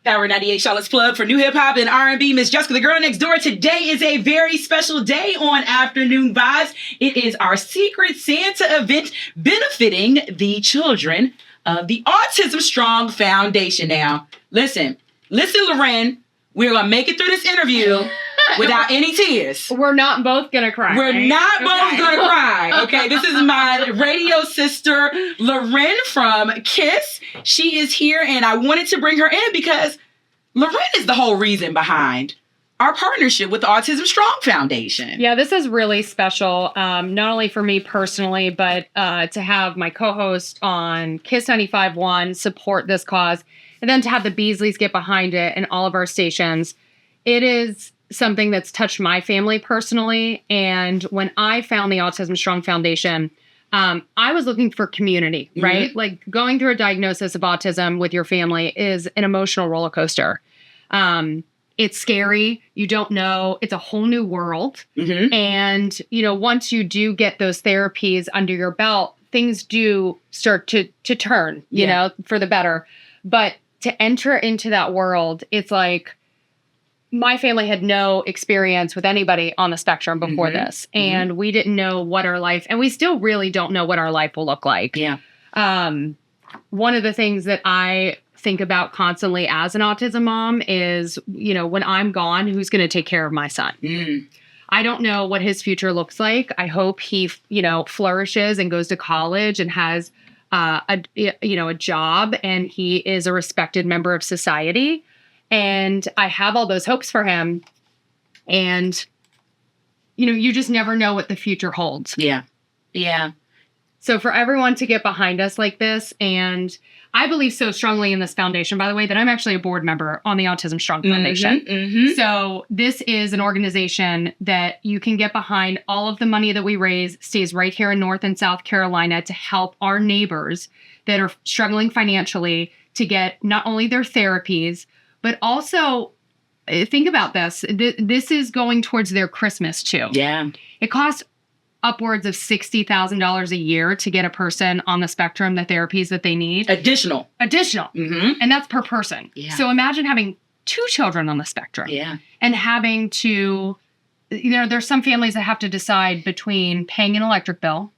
Power 98 Charlotte's plug for new hip hop and R&B. Miss Jessica, the girl next door. Today is a very special day on Afternoon Vibes. It is our Secret Santa event benefiting the children of the Autism Strong Foundation. Now, listen, LauRen. We're going to make it through this interview without any tears. We're not both going to cry. We're not both going to cry. Okay, this is my radio sister, LauRen from KISS. She is here, and I wanted to bring her in because LauRen is the whole reason behind our partnership with the Autism Strong Foundation. Yeah, this is really special, not only for me personally, but to have my co-host on KISS 95.1 support this cause, and then to have the Beasleys get behind it and all of our stations. It is something that's touched my family personally. And when I found the Autism Strong Foundation, I was looking for community, right? Mm-hmm. Like going through a diagnosis of autism with your family is an emotional roller coaster. It's scary. You don't know. It's a whole new world. Mm-hmm. And, once you do get those therapies under your belt, things do start to turn, you know, for the better. But to enter into that world, it's like my family had no experience with anybody on the spectrum before this. And we didn't know what our life, and we still really don't know what our life will look like. Yeah. One of the things that I think about constantly as an autism mom is, when I'm gone, who's going to take care of my son? I don't know what his future looks like. I hope he, flourishes and goes to college and has a job, and he is a respected member of society. And I have all those hopes for him. And, you just never know what the future holds. Yeah. Yeah. So for everyone to get behind us like this, and I believe so strongly in this foundation, by the way, that I'm actually a board member on the Autism Strong Foundation. So this is an organization that you can get behind. All of the money that we raise stays right here in North and South Carolina to help our neighbors that are struggling financially to get not only their therapies, but also think about this. This is going towards their Christmas too. Yeah. It costs upwards of $60,000 a year to get a person on the spectrum the therapies that they need. Additional. And that's per person. Yeah. So imagine having 2 children on the spectrum. Yeah. And having to, there's some families that have to decide between paying an electric bill,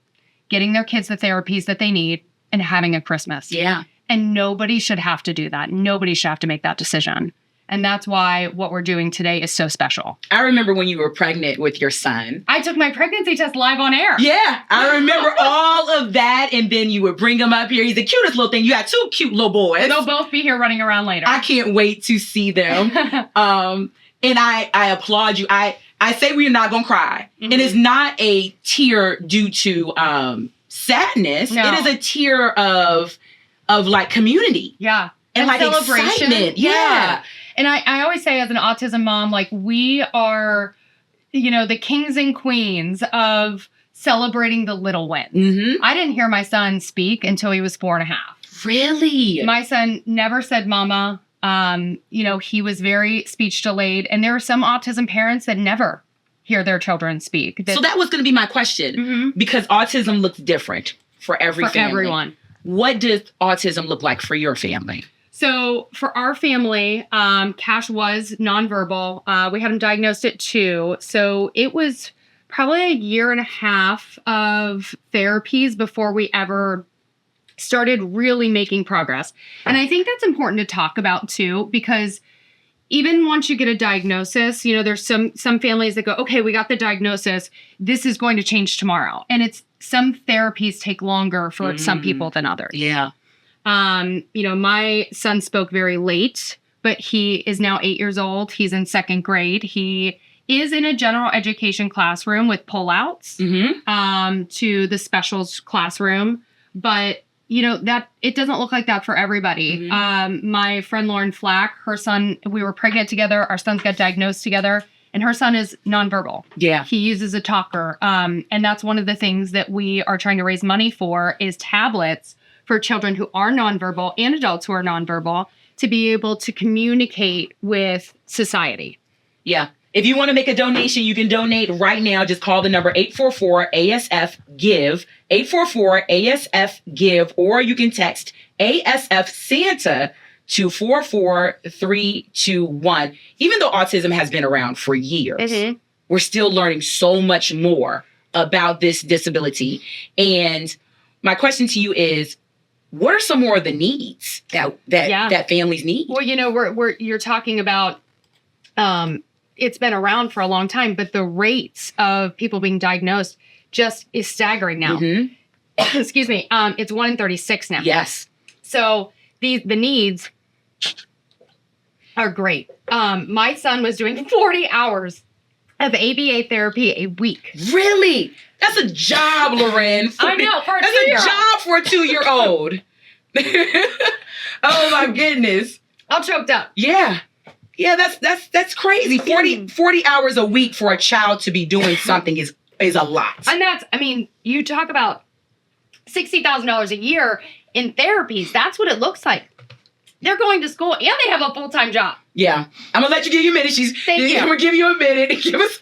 getting their kids the therapies that they need, and having a Christmas. Yeah. And nobody should have to do that. Nobody should have to make that decision. And that's why what we're doing today is so special. I remember when you were pregnant with your son. I took my pregnancy test live on air. Yeah, I remember all of that. And then you would bring him up here. He's the cutest little thing. You had 2 cute little boys. They'll both be here running around later. I can't wait to see them. And I applaud you. I say we're not going to cry. And it's not a tear due to sadness. No. It is a tear of like community. Yeah. And like celebration. Excitement. Yeah. And I always say as an autism mom, like we are, the kings and queens of celebrating the little wins. I didn't hear my son speak until he was 4.5. Really? My son never said mama. He was very speech delayed. And there are some autism parents that never hear their children speak. So that was going to be my question. Because autism looks different for every family. Everyone. What does autism look like for your family? So for our family, Cash was nonverbal. We had him diagnosed at 2. So it was probably 1.5 years of therapies before we ever started really making progress. And I think that's important to talk about too, because even once you get a diagnosis, there's some families that go, okay, we got the diagnosis. This is going to change tomorrow. And some therapies take longer for some people than others. Yeah. My son spoke very late, but he is now 8 years old. He's in 2nd grade. He is in a general education classroom with pullouts to the specials classroom. But, that it doesn't look like that for everybody. My friend LauRen Flack, her son, we were pregnant together. Our sons got diagnosed together. And her son is nonverbal. Yeah. He uses a talker. And that's one of the things that we are trying to raise money for is tablets for children who are nonverbal and adults who are nonverbal to be able to communicate with society. Yeah. If you want to make a donation, you can donate right now. Just call the number 844-ASF-GIVE, 844-ASF-GIVE, or you can text ASF Santa to 44321. Even though autism has been around for years, we're still learning so much more about this disability. And my question to you is, what are some more of the needs that families need? Well, you're talking about it's been around for a long time, but the rates of people being diagnosed just is staggering now. Excuse me. It's 1 in 36 now. Yes. So the needs are great. My son was doing 40 hours of ABA therapy a week. Really? That's a job, LauRen. I know. That's a job for a 2-year-old. Oh my goodness. I'm choked up. Yeah. Yeah, that's crazy. 40 hours a week for a child to be doing something is a lot. And you talk about $60,000 a year in therapies. That's what it looks like. They're going to school and they have a full-time job. Yeah. I'm going to let you give you a minute. Thank you. I'm going to give you a minute. Give us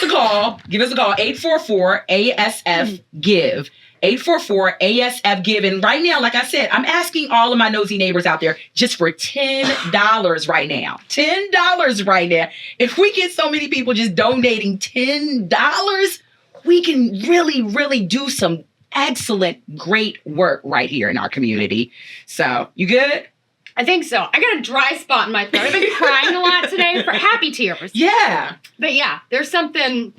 a call. Give us a call. 844-ASF-GIVE. 844-ASF-GIVE. And right now, like I said, I'm asking all of my nosy neighbors out there just for $10 right now. $10 right now. If we get so many people just donating $10, we can really, really do some excellent, great work right here in our community. So, you good? I think so. I got a dry spot in my throat. I've been crying a lot today for happy tears. Yeah. But yeah, there's something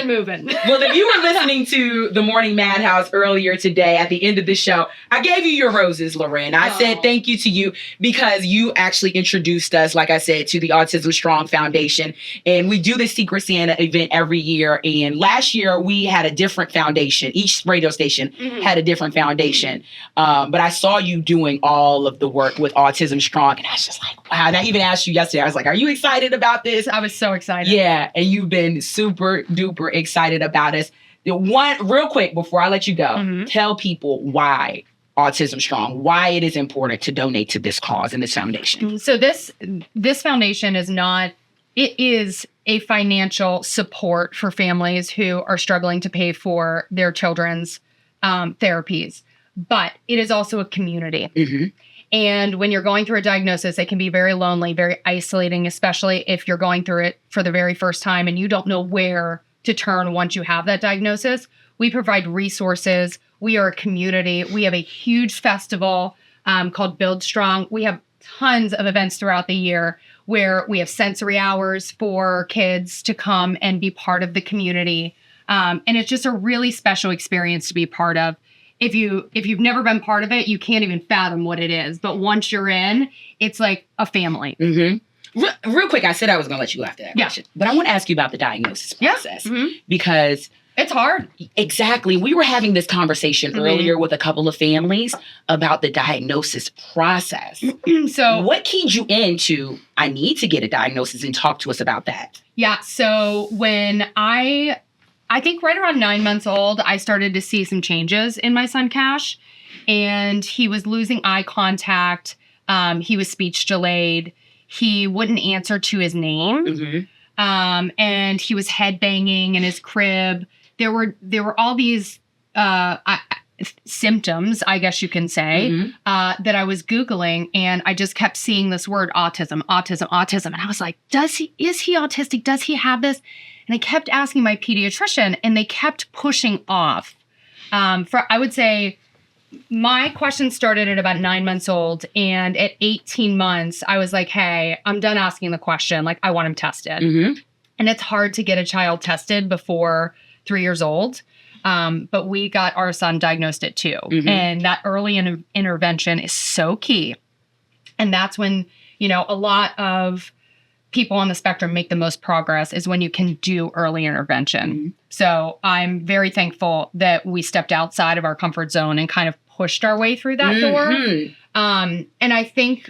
moving. Well, if you were listening to the Morning Madhouse earlier today at the end of the show, I gave you your roses, LauRen. I said thank you to you because you actually introduced us, like I said, to the Autism Strong Foundation. And we do the Secret Santa event every year. And last year we had a different foundation. Each radio station had a different foundation. But I saw you doing all of the work with Autism Strong. And I was just like, wow. And I even asked you yesterday, I was like, are you excited about this? I was so excited. Yeah. And you've been super duper excited about us. Real quick before I let you go, tell people why Autism Strong, why it is important to donate to this cause and this foundation. So this foundation is a financial support for families who are struggling to pay for their children's therapies, but it is also a community. And when you're going through a diagnosis, it can be very lonely, very isolating, especially if you're going through it for the very first time and you don't know where to turn once you have that diagnosis. We provide resources. We are a community. We have a huge festival called Build Strong. We have tons of events throughout the year where we have sensory hours for kids to come and be part of the community. And it's just a really special experience to be part of. If you've never been part of it, you can't even fathom what it is. But once you're in, it's like a family. Real quick, I said I was going to let you go after that question. But I want to ask you about the diagnosis process. Because it's hard. Exactly. We were having this conversation earlier with a couple of families about the diagnosis process. So what keyed you into, I need to get a diagnosis, and talk to us about that? Yeah. So when I think right around 9 months old, I started to see some changes in my son, Cash. And he was losing eye contact. He was speech delayed. He wouldn't answer to his name. And he was head banging in his crib. There were all these symptoms, I guess you can say, that I was Googling. And I just kept seeing this word autism. And I was like, is he autistic? Does he have this? And I kept asking my pediatrician, and they kept pushing off. I would say my question started at about 9 months old. And at 18 months, I was like, hey, I'm done asking the question. Like, I want him tested. And it's hard to get a child tested before 3 years old. But we got our son diagnosed at 2. And that early intervention is so key. And that's when, a lot of people on the spectrum make the most progress is when you can do early intervention. So I'm very thankful that we stepped outside of our comfort zone and kind of pushed our way through that door. And I think,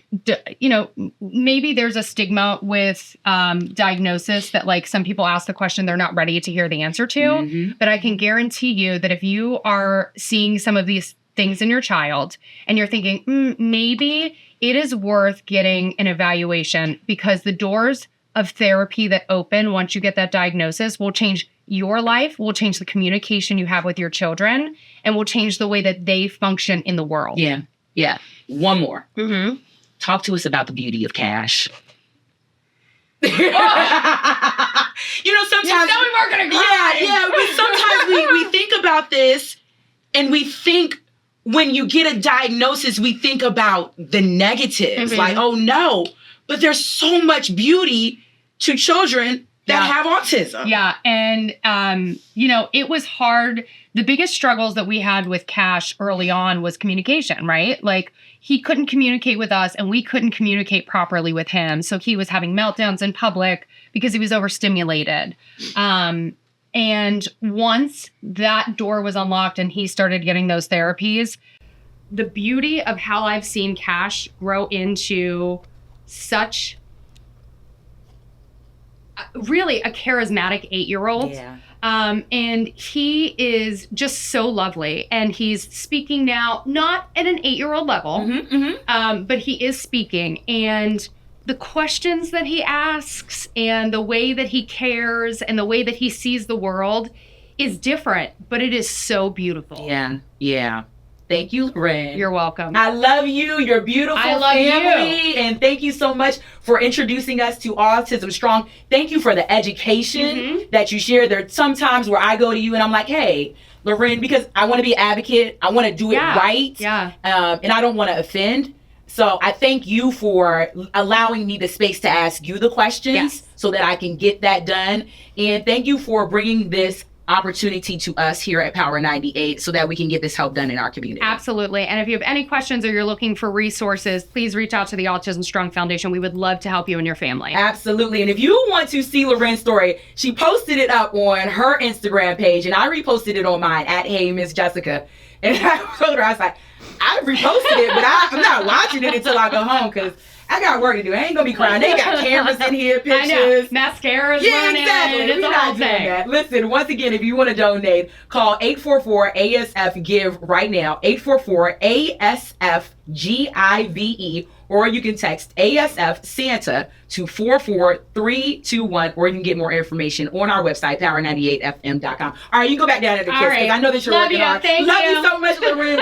maybe there's a stigma with diagnosis that, like, some people ask the question they're not ready to hear the answer to. But I can guarantee you that if you are seeing some of these things in your child and you're thinking, maybe it is worth getting an evaluation, because the doors of therapy that open once you get that diagnosis will change your life, will change the communication you have with your children, and will change the way that they function in the world. Yeah. One more. Talk to us about the beauty of cash. Oh. Sometimes we weren't gonna cry. Yeah. But sometimes we think about this, and we think when you get a diagnosis, we think about the negatives, like, oh no. But there's so much beauty to children that have autism. Yeah, and it was hard. The biggest struggles that we had with Cash early on was communication, right? Like, he couldn't communicate with us and we couldn't communicate properly with him. So he was having meltdowns in public because he was overstimulated. And once that door was unlocked and he started getting those therapies, the beauty of how I've seen Cash grow into such really a charismatic 8-year-old. Yeah. And he is just so lovely. And he's speaking now, not at an 8-year-old level, but he is speaking. And the questions that he asks and the way that he cares and the way that he sees the world is different, but it is so beautiful. Yeah. Thank you, LauRen. You're welcome. I love you. You're beautiful. I love family. you. And thank you so much for introducing us to Autism Strong. Thank you for the education that you share. There are some times where I go to you and I'm like, hey, LauRen, because I want to be an advocate. I want to do it right. Yeah. And I don't want to offend. So I thank you for allowing me the space to ask you the questions so that I can get that done. And thank you for bringing this opportunity to us here at Power 98 so that we can get this help done in our community. Absolutely. And if you have any questions or you're looking for resources, please reach out to the Autism Strong Foundation. We would love to help you and your family. Absolutely. And if you want to see LauRen's story, she posted it up on her Instagram page and I reposted it on mine at Hey Miss Jessica. And I told her, I was like, I reposted it, but I'm not watching it until I go home because I got work to do. I ain't gonna be crying. They got cameras in here, pictures. I know. Mascara's running. Exactly. It's We're a not whole doing thing. that. Listen, once again, if you want to donate, call 844-ASF-GIVE right now. 844-ASF-GIVE. Or you can text ASF Santa to 44321, or you can get more information on our website, power98fm.com. All right, you go back down to the kids because I know that you're Love working you. hard. Thank Love you. you so much, LauRen.